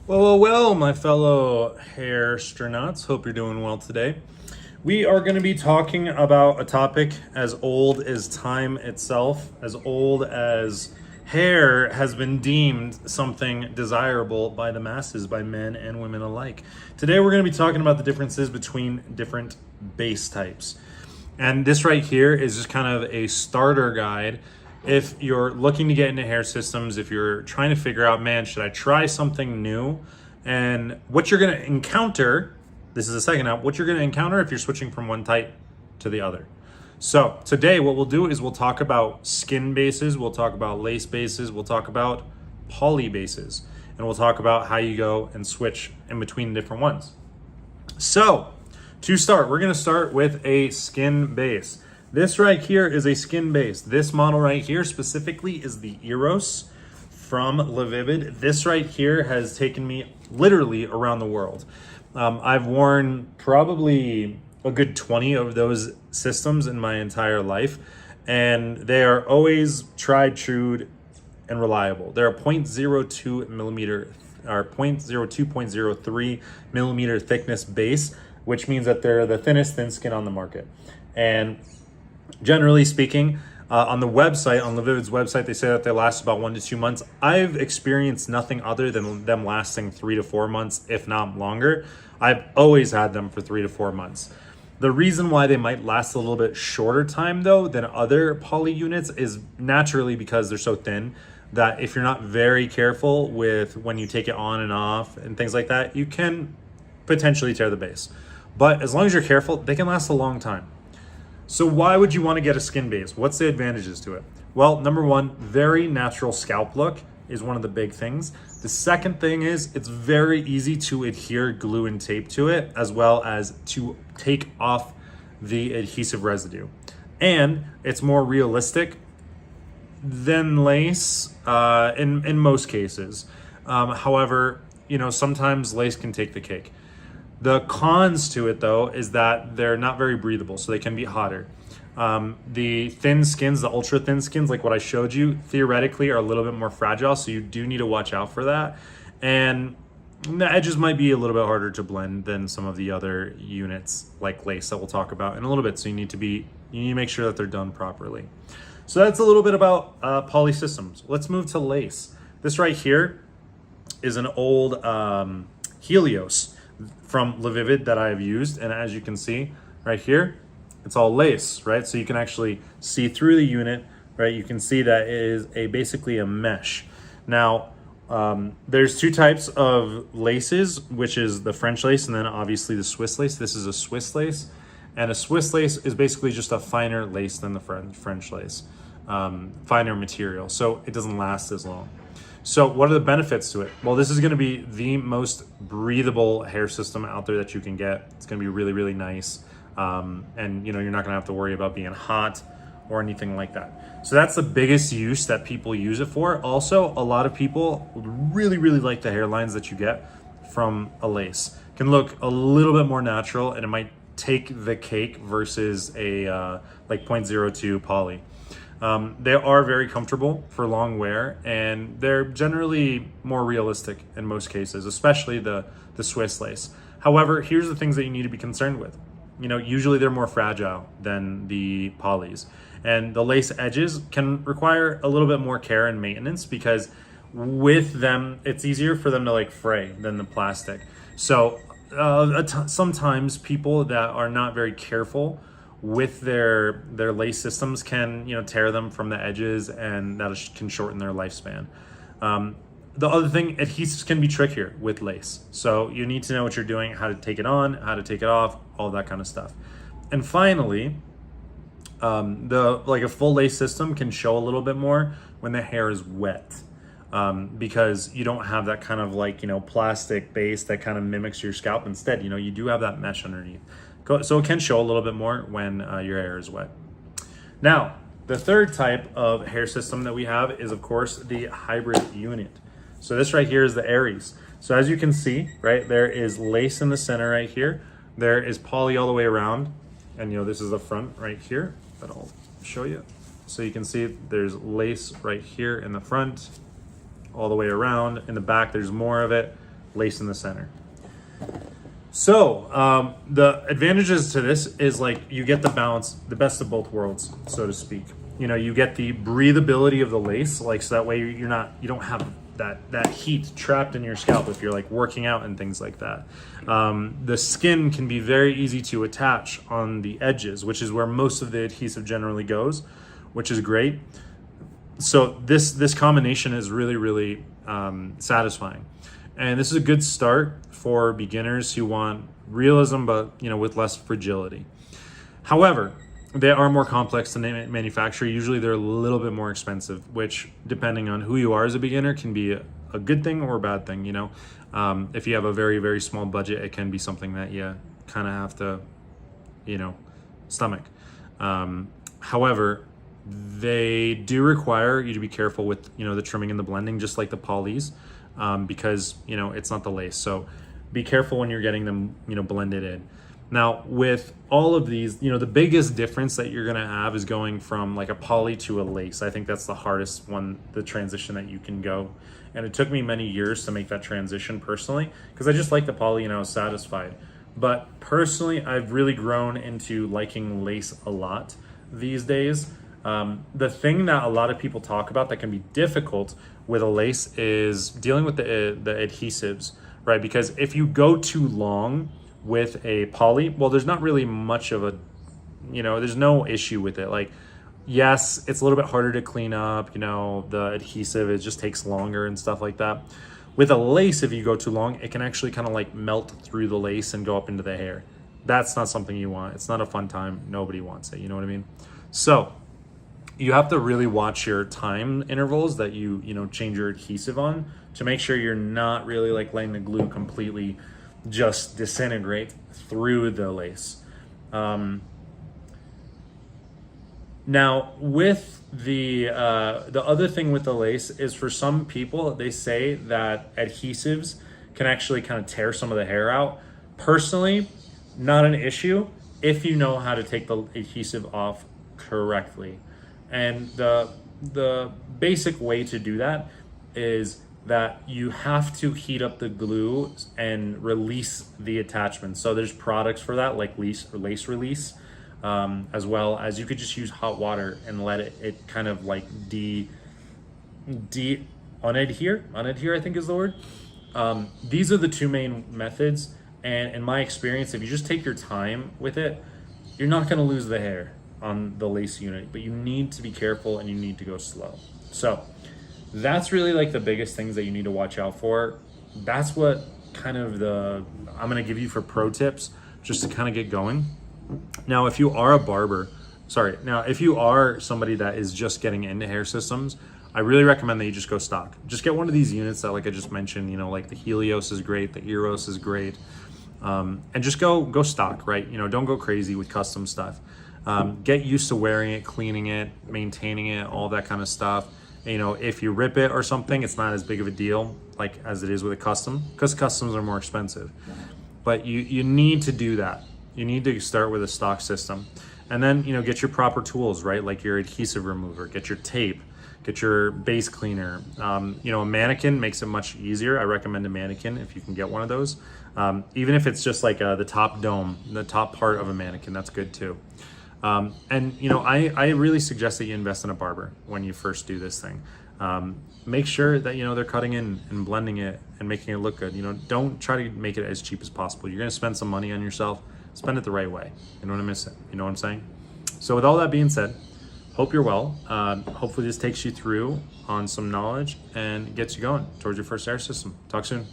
Well, my fellow hair astronauts, hope you're doing well today. We are going to be talking about a topic as old as time itself, as old as hair has been deemed something desirable by the masses, by men and women alike. Today, we're going to be talking about the differences between different base types. And this right here is just kind of a starter guide. If you're looking to get into hair systems, if you're trying to figure out, man, should I try something new? And what you're going to encounter, this is the second app, what you're going to encounter if you're switching from one type to the other. So today what we'll do is we'll talk about skin bases, we'll talk about lace bases, we'll talk about poly bases, and we'll talk about how you go and switch in between different ones. So to start, we're going to start with a skin base. This right here is a skin base. This model right here specifically is the Eros from LaVivid. This right here has taken me literally around the world. I've worn probably a good 20 of those systems in my entire life, and they are always tried, true, and reliable. They're a 0.02 millimeter or 0.03 millimeter thickness base, which means that they're the thinnest thin skin on the market. And generally speaking, on the website, on LaVivid's website, they say that they last about 1 to 2 months. I've experienced nothing other than them lasting 3 to 4 months, if not longer. I've always had them for 3 to 4 months. The reason why they might last a little bit shorter time though than other poly units is naturally because they're so thin that if you're not very careful with when you take it on and off and things like that, you can potentially tear the base. But as long as you're careful, they can last a long time. So why would you want to get a skin base? What's the advantages to it? Well, number one, very natural scalp look is one of the big things. The second thing is it's very easy to adhere glue and tape to it, as well as to take off the adhesive residue. And it's more realistic than lace in most cases. However, sometimes lace can take the cake. The cons to it though is that they're not very breathable, so they can be hotter. The thin skins, the ultra thin skins, like what I showed you, theoretically are a little bit more fragile, so you do need to watch out for that. And the edges might be a little bit harder to blend than some of the other units like lace that we'll talk about in a little bit, so you need to make sure that they're done properly. So that's a little bit about poly systems. Let's move to lace. This right here is an old Helios from LaVivid that I have used, and as you can see right here, it's all lace, right? So you can actually see through the unit, right? You can see that it is basically a mesh. Now, there's two types of laces, which is the French lace and then obviously the Swiss lace. This is a Swiss lace, and a Swiss lace is basically just a finer lace than the French lace, finer material, so it doesn't last as long. So what are the benefits to it? Well, this is going to be the most breathable hair system out there that you can get. It's going to be really, really nice. And you're not going to have to worry about being hot or anything like that. So that's the biggest use that people use it for. Also, a lot of people really, really like the hairlines that you get from a lace. It can look a little bit more natural, and it might take the cake versus a like 0.02 poly. They are very comfortable for long wear, and they're generally more realistic in most cases, especially the Swiss lace. However, here's the things that you need to be concerned with. Usually they're more fragile than the polys, and the lace edges can require a little bit more care and maintenance because with them, it's easier for them to fray than the plastic. So sometimes people that are not very careful with their lace systems can tear them from the edges, and that can shorten their lifespan. The other thing, adhesives can be trickier with lace, so you need to know what you're doing, how to take it on, how to take it off, all that kind of stuff. And finally, a full lace system can show a little bit more when the hair is wet, because you don't have that kind of plastic base that kind of mimics your scalp. Instead, you do have that mesh underneath. So it can show a little bit more when your hair is wet. Now, the third type of hair system that we have is, of course, the hybrid unit. So this right here is the Aries. So as you can see, right, there is lace in the center right here. There is poly all the way around. And this is the front right here that I'll show you. So you can see there's lace right here in the front, all the way around. In the back, there's more of it. lace in the center. So the advantages to this is like you get the balance, the best of both worlds, so to speak. You know, you get the breathability of the lace, like so that way you don't have that heat trapped in your scalp if you're like working out and things like that. The skin can be very easy to attach on the edges, which is where most of the adhesive generally goes, which is great. So this combination is really satisfying, and this is a good start for beginners who want realism, but you know, with less fragility. However, they are more complex to manufacture. Usually they're a little bit more expensive, which depending on who you are as a beginner can be a good thing or a bad thing, you know. If you have a very small budget, it can be something that you kind of have to, you know, stomach. However, they do require you to be careful with, you know, the trimming and the blending, just like the polys, because, you know, it's not the lace. So be careful when you're getting them, you know, blended in. Now, with all of these, you know, the biggest difference that you're gonna have is going from like a poly to a lace. I think that's the hardest one, the transition that you can go. And it took me many years to make that transition personally, because I just like the poly and I was satisfied. But personally, I've really grown into liking lace a lot these days. The thing that a lot of people talk about that can be difficult with a lace is dealing with the adhesives, right? Because if you go too long with a poly, well, there's not really much of a, you know, there's no issue with it. Like, yes, it's a little bit harder to clean up, you know, the adhesive, it just takes longer and stuff like that. With a lace, if you go too long, it can actually kind of like melt through the lace and go up into the hair. That's not something you want. It's not a fun time. Nobody wants it, you know what I mean? So you have to really watch your time intervals that you know, change your adhesive on to make sure you're not really like letting the glue completely just disintegrate through the lace. Now, with the other thing with the lace is, for some people, they say that adhesives can actually kind of tear some of the hair out. Personally, not an issue if you know how to take the adhesive off correctly. And the basic way to do that is that you have to heat up the glue and release the attachment. So there's products for that, like lace release, as well as you could just use hot water and let it kind of like unadhere, I think is the word. These are the two main methods. And in my experience, if you just take your time with it, you're not gonna lose the hair on the lace unit, but you need to be careful and you need to go slow. So that's really like the biggest things that you need to watch out for. That's what kind of I'm gonna give you for pro tips, just to kind of get going. Now, if you are if you are somebody that is just getting into hair systems, I really recommend that you just go stock. Just get one of these units that, like I just mentioned, you know, like the Helios is great, the Eros is great, and just go stock, right? You know, don't go crazy with custom stuff. Get used to wearing it, cleaning it, maintaining it, all that kind of stuff. You know, if you rip it or something, it's not as big of a deal like as it is with a custom, because customs are more expensive. But you need to do that. You need to start with a stock system, and then, you know, get your proper tools, right? Like your adhesive remover, get your tape, get your base cleaner. You know, a mannequin makes it much easier. I recommend a mannequin if you can get one of those. Even if it's just like the top dome, the top part of a mannequin, that's good too. And you know, I really suggest that you invest in a barber when you first do this thing. Make sure that, you know, they're cutting in and blending it and making it look good. You know, don't try to make it as cheap as possible. You're gonna spend some money on yourself. Spend it the right way. You know what I'm saying? You know what I'm saying? So with all that being said, hope you're well. Hopefully this takes you through on some knowledge and gets you going towards your first hair system. Talk soon.